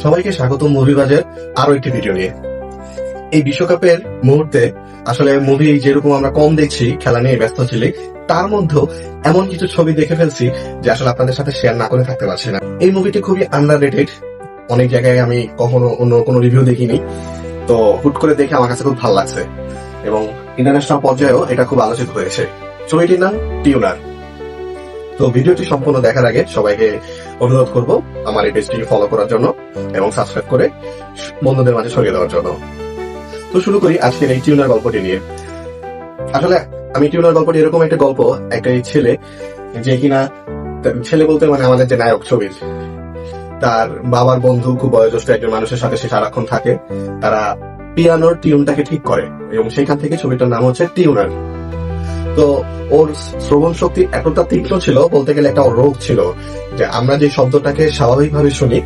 সবাইকে স্বাগত মুভিবাজের আরো একটি ভিডিও নিয়ে। এই বিশ্বকাপের মুহূর্তে আসলে মুভি যেরকম আমরা কম দেখছি, খেলা নিয়ে ব্যস্ত ছিলি, তার মধ্যেও এমন কিছু ছবি দেখে ফেলছি যে আসলে আপনাদের সাথে শেয়ার না করে থাকতে পারছি না। এই মুভিটি খুবই আন্ডাররেটেড, অনেক জায়গায় আমি কখনো অন্য কোনো রিভিউ দেখিনি, তো হুট করে দেখে আমার কাছে খুব ভালো লাগছে এবং ইন্টারন্যাশনাল পর্যায়েও এটা খুব আলোচিত হয়েছে। ছবিটির নাম টিউনার। তো ভিডিওটি সম্পূর্ণ দেখার আগে সবাইকে অনুরোধ করব আমার এই পেজটি ফলো করার জন্য এবং সাবস্ক্রাইব করে বন্ধুদের মাঝে ছড়িয়ে দেওয়ার জন্য। তো শুরু করি আজকের এই টিউনার গল্পটি নিয়ে। আসলে আমি টিউনার গল্পটি এরকম একটা গল্প, একটা ছেলে যে কিনা, ছেলে বলতে মানে আমাদের যে নায়ক ছবির, তার বাবার বন্ধু খুব বয়োজ্যেষ্ঠ একজন মানুষের সাথে সে সারাক্ষণ থাকে। তারা পিয়ানোর টিউনটাকে ঠিক করে এবং সেখান থেকে ছবিটার নাম হচ্ছে টিউনার। তো ওর শ্রবণ শক্তি এতটা তীক্ষ্ণ ছিল, বলতে গেলে একটা রোগ ছিল, যে আমরা যে শব্দটাকে স্বাভাবিকভাবে শুনি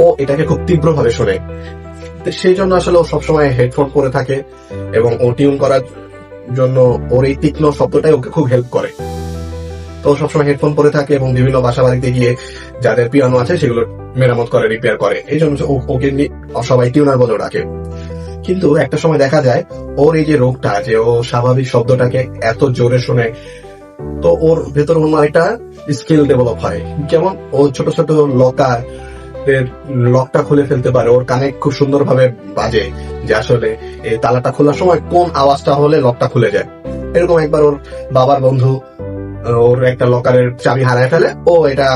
ও এটাকে খুব তীব্রভাবে শোনে। সেই জন্য আসলে ও সবসময় হেডফোন পরে থাকে এবং ও টিউন করার জন্য ওর এই তীক্ষ্ণ শব্দটাই ওকে খুব হেল্প করে। তো সবসময় হেডফোন পরে থাকে এবং বিভিন্ন বাসা বাড়িতে গিয়ে যাদের পিয়ানো আছে সেগুলো মেরামত করে, রিপেয়ার করে। এই জন্য ওকে সবাই টিউনার বলে ডাকে। কিন্তু একটা সময় দেখা যায় ওর এই যে রোগটা, যে ও স্বাভাবিক শব্দটাকে এত জোরে শোনে, তো ওর ভেতর অন্য একটা স্কিল ডেভেলপ হয়। যেমন ও ছোট ছোট লকটা খুলে ফেলতে পারে, ওর কানে খুব সুন্দরভাবে বাজে যে আসলে এই তালাটা খোলার সময় কোন আওয়াজটা হলে লকটা খুলে যায়। এরকম একবার ওর বাবার বন্ধু ওর একটা লকারের চাবি হারায় ফেলে, ও এটা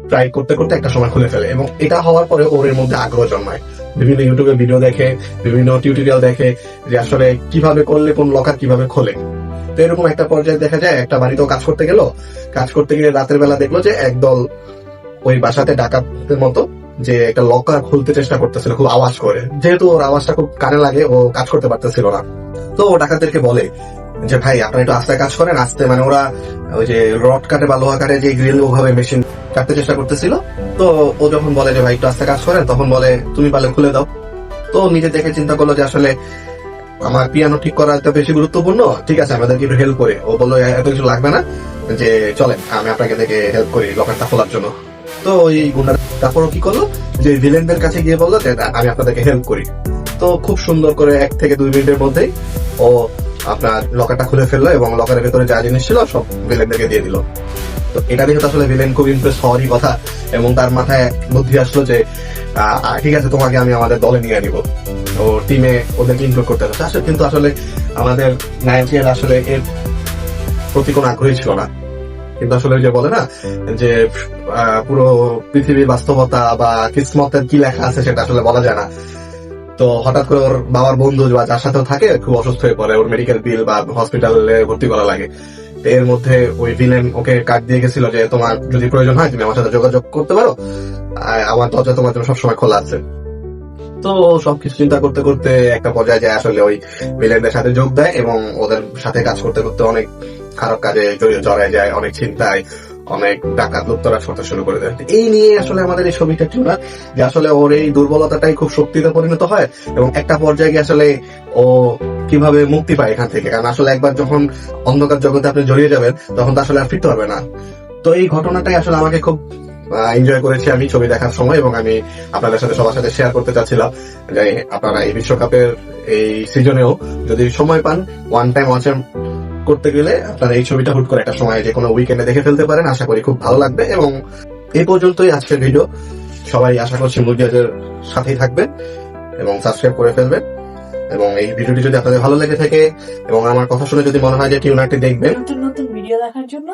ট্রাই করতে করতে একটা সময় খুলে ফেলে এবং এটা হওয়ার পরে ওর এর মধ্যে আগ্রহ জন্মায়। বিভিন্ন ইউটিউবে ভিডিও দেখে, বিভিন্ন টিউটোরিয়াল দেখে যে আসলে কিভাবে করলে কোন লকার কিভাবে খোলে। তো এরকম একটা পর্যায়ে দেখা যায় একটা বাড়িতেও কাজ করতে গেল, কাজ করতে গিয়ে রাতের বেলা দেখলো যে একদল ওই বাসাতে ডাকাতের মতো যে একটা লকার খুলতে চেষ্টা করতেছিল খুব আওয়াজ করে। যেহেতু ওর আওয়াজটা খুব কানে লাগে, ও কাজ করতে পারতেছিল না। তো ও ডাকাতদেরকে বলে যে ভাই আপনারা একটু আস্তে কাজ করেন, আস্তে, মানে ওরা ওই যে রড কাটে বা লোহা কাটে যে গ্রিল, ওভাবে মেশিন কাটতে চেষ্টা করতেছিল। তো ও যখন বলে যে ভাই একটু আস্তে কাজ করেন, তখন বলে তুমি পারলে খুলে দাও। তো নিজে দেখে চিন্তা করলো যে আসলে আমার পিয়ানো ঠিক করা একটা বেশি গুরুত্বপূর্ণ, ঠিক আছে আমাদেরকে একটু হেল্প করে। ও বললো এত কিছু লাগবে না, যে চলেন আমি আপনাকে দেখে হেল্প করি লকারটা খোলার জন্য। তো ওই গুন্ডা তারপরও কি করলো, যে ভিলেনদের কাছে গিয়ে বললো যে আমি আপনাদেরকে হেল্প করি। তো খুব সুন্দর করে 1 থেকে 2 মিনিটের মধ্যেই ও আপনার লকারটা খুলে ফেললো এবং লকারের ভেতরে যা জিনিস ছিল সব ভিলেনদেরকে দিয়ে দিল। তো এটা দেখে তো আসলে ভিলেন খুব ইমপ্রেস হওয়ারই কথা এবং তার মাথায় বুদ্ধি আসলো যে ঠিক আছে তোমাকে আমি আমাদের দলে নিয়ে নিব, ও টিমে ওদেরকে ইনক্লুড করতে হবে। আসলে কিন্তু আসলে আমাদের নায়কের আসলে এর প্রতি কোনো আগ্রহী ছিল না। কিন্তু আসলে যে বলে না যে পুরো পৃথিবীর বাস্তবতা বা কিসমতের কি লেখা আছে সেটা আসলে বলা যায় না। তো হঠাৎ করে ওর বাবার বন্ধু বা যার সাথেও থাকে খুব অসুস্থ হয়ে পড়ে, ওর মেডিকেল বিল বা হসপিটালে ভর্তি করা লাগে। এর মধ্যে ওই ভিলেন ওকে কার্ড দিয়ে গেছিল যে তোমার যদি প্রয়োজন হয় তুমি আমার সাথে যোগাযোগ করতে পারো, আমার দরজা তোমার জন্য সবসময় খোলা আছে। তো সবকিছু চিন্তা করতে করতে একটা পর্যায়ে যায় আসলে ওই ভিলেনদের সাথে যোগ দেয় এবং ওদের সাথে কাজ করতে করতে অনেক খারাপ কাজে জড়ায় যায়, অনেক চিন্তায়, অনেক ডাকাত লুপ্তরাজ করতে শুরু করে দেয়। এই নিয়ে আসলে আমাদের এই ছবিটা ছিল না, যে আসলে ওর এই দুর্বলতাটাই খুব শক্তিতে পরিণত হয় এবং একটা পর্যায়ে গিয়ে আসলে ও কিভাবে মুক্তি পায় এখান থেকে। কারণ আসলে একবার যখন অন্ধকার জগতে আপনি জড়িয়ে যাবেন তখন তো আসলে আর ফিরতে পারবে না। তো এই ঘটনাটাই আসলে আমাকে খুব এনজয় করেছি আমি ছবি দেখার সময় এবং আমি আপনাদের সাথে সবার সাথে শেয়ার করতে চাচ্ছিলাম যে আপনারা এই বিশ্বকাপের এই সিজনেও যদি সময় পান, ওয়ান টাইম ওয়াচের করতে গেলে আপনারা এই ছবিটা হুট করে একটা সময় যে কোনো উইকেন্ডে দেখে ফেলতে পারেন। আশা করি খুব ভালো লাগবে এবং এই পর্যন্তই আজকের ভিডিও। সবাই আশা করছি মুভিদের সাথেই থাকবেন এবং সাবস্ক্রাইব করে ফেলবেন। এবং এই ভিডিওটি যদি আপনাদের ভালো লেগে থাকে এবং আমার কথা শুনে যদি মনে হয় যে টিউনারটি দেখবেন, নতুন নতুন ভিডিও দেখার জন্য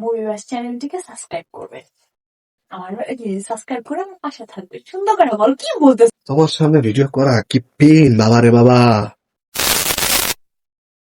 মুভিবাস চ্যানেলটিকে সাবস্ক্রাইব করবে। আমার সাবস্ক্রাইব করে আমার পাশে থাকবে। সুন্দর করে বল, কি বলতে তোমার সামনে ভিডিও করা কি পেন বাবা রে বাবা।